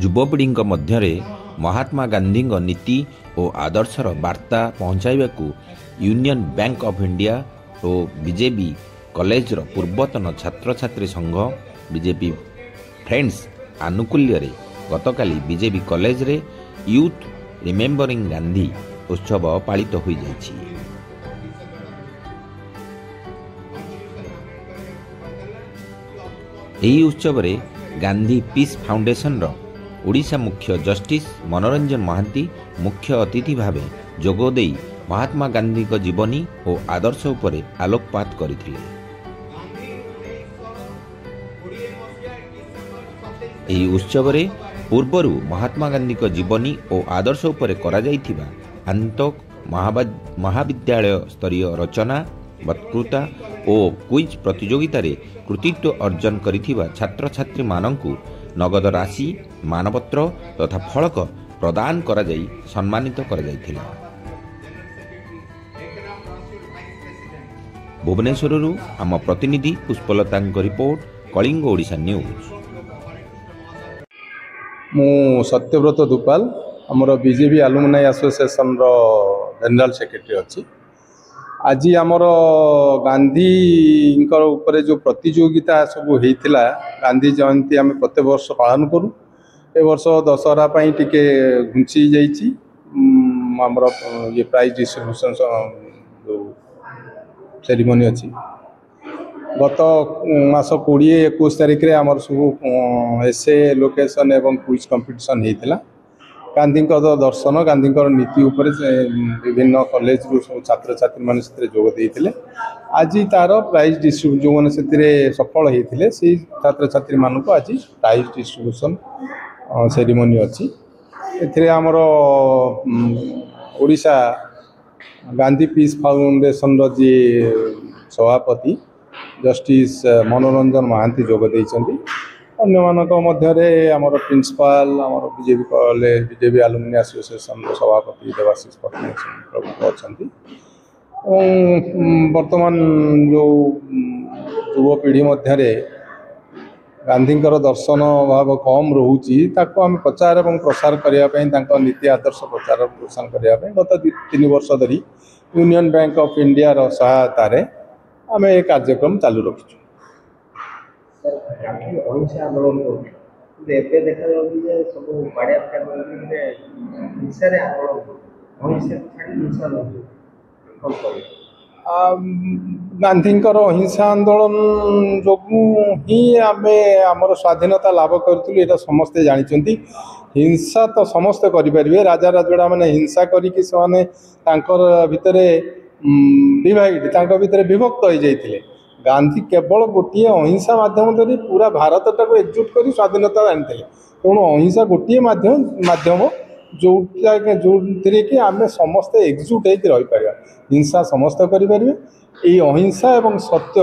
युवपीढ़ी मध्य महात्मा गांधी नीति और आदर्शर वार्ता पहुंचाइबाकू यूनियन बैंक ऑफ इंडिया और बीजेपी कॉलेज पूर्वतन छात्र छात्री संघ बीजेपी फ्रेंड्स आनुकूल्य गतकाली बीजेपी कॉलेज रे यूथ रिमेम्बरिंग गांधी उत्सव पालित हो जाइछि। एही उत्सव रे गांधी पीस फाउंडेशन रो ओडिशा मुख्य जस्टिस मनोरंजन महांती मुख्य अतिथि भावे जोगदे महात्मा गांधी को जीवनी और आदर्श उपरे आलोकपात करथिले। एही उत्सव रे पूर्वरु महात्मा गांधी को जीवनी और आदर्श उपरे करा जाइथिबा आंतक महाविद्यालय स्तरीय रचना वक्तृता और क्विज प्रतियोगिता रे कृतित्व अर्जन करिथिबा छात्र छात्री माननकु नगद राशि मानपत्र तथा फलक प्रदान करा जाई सम्मानित करा जाइथिला। भुवनेश्वररू आम प्रतिनिधि पुष्पलता रिपोर्ट कलिंग ओडिशा न्यूज। मु सत्यव्रत दुपाल आमर बीजेपी आलुमनाई एसोसिएशन रो जनरल सेक्रेटरी अच्छी। आज आमर गांधी ऊपर जो प्रतियोगिता सब होता गांधी जयंती आम प्रत्येक वर्ष पालन करूँ। ए वर्ष दशहरा टिके घुंची जाइए आमर ये प्राइज डिस्ट्रीब्यूशन जो सेरिमनी अच्छी गत मास 20-21 तारिख रे आमर सब एसे लोकेशन एवं क्विज कंपटीशन होता। गांधी दर्शन गांधी नीति उपर विभिन्न कॉलेज रू सब छात्र छात्री मान जोग देते। आज तार प्राइज डिस्ट्रीब्यूट जो मैंने सफल होते से छात्र छात्री मानक आज प्राइज डिस्ट्रीब्यूशन सेरिमनी अच्छी। एमर ओडिशा गांधी पीस फाउंडेशन जी सभापति जस्टिस मनोरंजन महांती जोग देइछन्ति। अन्य मानक मध्य आमर प्रिंसिपाल आमर BJP college BJP alumni association सभापति देवाशीष पट्टनायक प्रमुख अच्छा। वर्तमान जो युवपीढ़ी मध्य गांधी दर्शन भाव कम रोचे आम प्रचार और प्रसार करने नीति आदर्श प्रचार और प्रसार करने गत 3 वर्ष धरी यूनियन बैंक ऑफ इंडिया सहायता आम ये कार्यक्रम चालू रखी। गांधी अहिंसा आंदोलन जो ही आम आमर स्वाधीनता लाभ करूँ समस्ते जानते। हिंसा तो समस्ते करें राजा राजड़ा मैंने हिंसा करके भितर डिवाइड भितर विभक्त हो जाते। गांधी केवल गोटे अहिंसा माध्यम पूरा भारत टाक एकजुट कर स्वाधीनता आनी तेणु अहिंसा गोटे माध्यम जो कि आम समस्ते एकजुट हो पार। हिंसा समस्ते करें ये अहिंसा एवं सत्य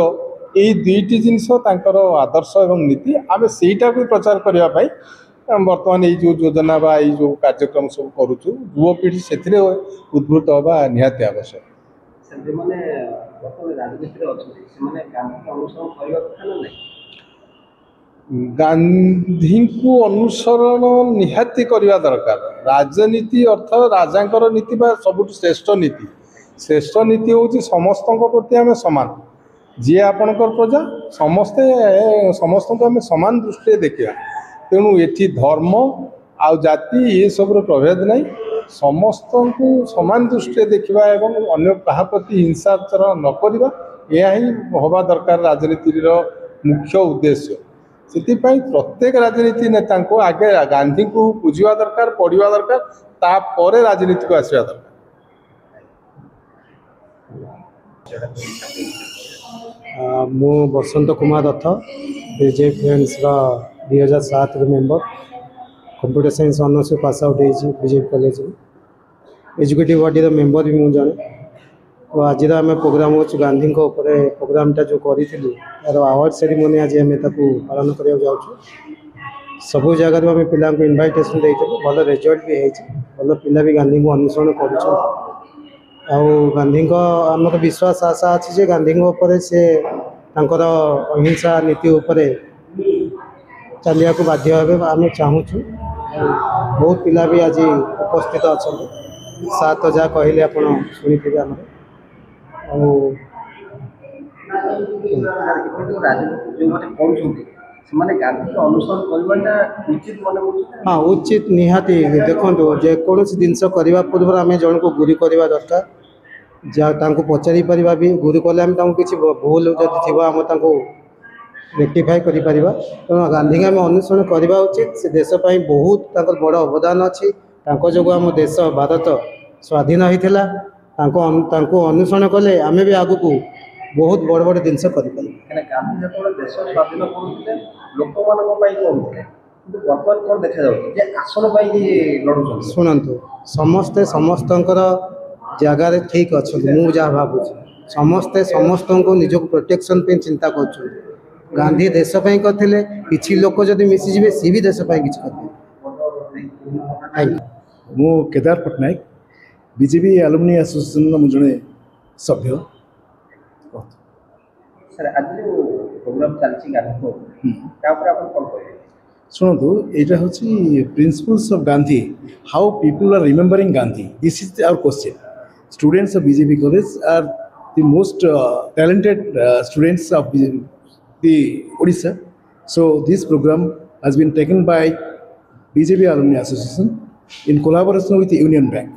ये दुईटी जिनस आदर्श एवं नीति आम सेटा को प्रचार करने बर्तमान ये जो योजना बा ये जो कार्यक्रम सब करुचु युवपीढ़ी से उद्भूत हवा निहाती आवश्यक। गांधी को अनुसरण निहाती करने दरकार। राजनीति अर्थ राजा नीति सबुठ श्रेष्ठ नीति हूँ समस्त प्रति आम सामान जी आपणकर प्रजा समस्त आम सामान दृष्टि देखा। तेणु ये धर्म आ जाति ये सब प्रभेद नहीं समस्त को समान दृष्टि देखा एवं अन्य क्या प्रति हिंसाचरण न करवा यह ही हवा दरकार राजनीति मुख्य उद्देश्य। से प्रत्येक राजनीति नेता को आगे गांधी को बुझा दरकार पढ़ा दरकार तापर राजनीति को आसवा दरकार। मु Basant Kumar Dutt BJP friends 2007 member computer science honours pass out BJP college educative body member भी मुझे जाने। तो आज आम प्रोग्राम हो गांधी प्रोग्रामटा जो करूँ यार अवार्ड सेरिमनी आज आम पालन करने जाऊँ। सबू जगह आम पिला इनभाइटेशन देते भल रिजल्ट भी भल पिला भी गांधी को अनुसरण कर गांधी आमको विश्वास आशा अच्छी गांधी से अहिंसा नीति चलिया को बाध्य आम चाहूँ बहुत पिला भी आज उपस्थित अच्छा सात जहाँ कहले आप शुणी आमर हाँ उचित निहाती देखो जेको जिनस करने पूर्व आम जन को गुरी करवा दरकार जहाँ पचारि पार भी गुरी कले आम किसी भूल जब थी आम रेक्टिफाई कर तेणु गांधी आम अनुसरण करवा उचित से देशपाई बहुत बड़ अवदान अच्छी जो आम देश भारत स्वाधीन होता अनुसरण कले आम भी आग को बहुत बड़ बड़ जिनस कर शुणु समस्ते समस्त जगार ठीक अच्छा मुझे जहाँ भावुँ समस्ते समस्त को निज को प्रोटेक्शन पे चिंता कर गांधी देशपाई करते किसी लोक जब मिशीजे सी भी देशपाई किसी कर मु Kedar Pattanaik BJP alumni association मु जड़े सभ्य शुणु यहाँ हूँ principles of Gandhi how people are remembering Gandhi this is our question students of BJP college are the most talented students of the Odisha. So this program has been taken by BJP Alumni Association in collaboration with the Union Bank.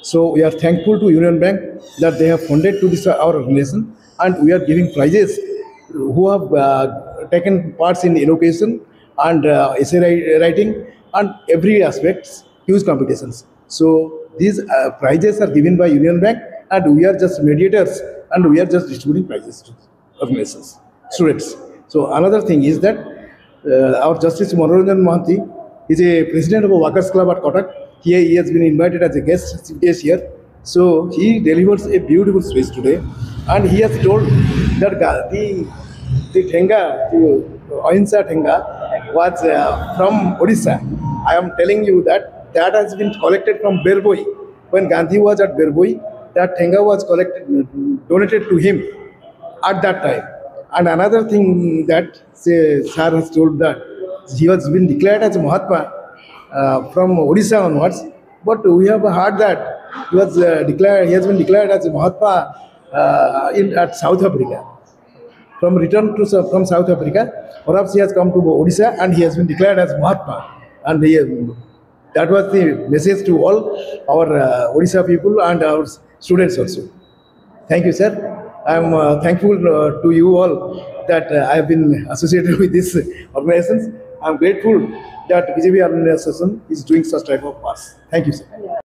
So we are thankful to Union Bank that they have funded to this our organization, and we are giving prizes who have taken parts in education and essay writing and every aspects huge competitions. So these prizes are given by Union Bank, and we are just mediators and we are just distributing prizes to organizations. Students. So another thing is that our Justice Manoranjan Mohanty is a president of a workers club at Kotak. He has been invited as a guest here. So he delivers a beautiful speech today, and he has told that the Thenga, the Ahimsa Thenga was from Odisha. I am telling you that has been collected from Berboi. When Gandhi was at Berboi, that Thenga was donated to him at that time. And another thing that Sir has told that he has been declared as Mahatma from Odisha onwards, but we have heard that he has been declared as Mahatma at South Africa. From South Africa, perhaps he has come to Odisha and he has been declared as Mahatma. And that was the message to all our Odisha people and our students also. Thank you, sir. I am thankful to you all that I have been associated with these organizations. I am grateful that BJP Alumni Association is doing such type of pass. Thank you, sir.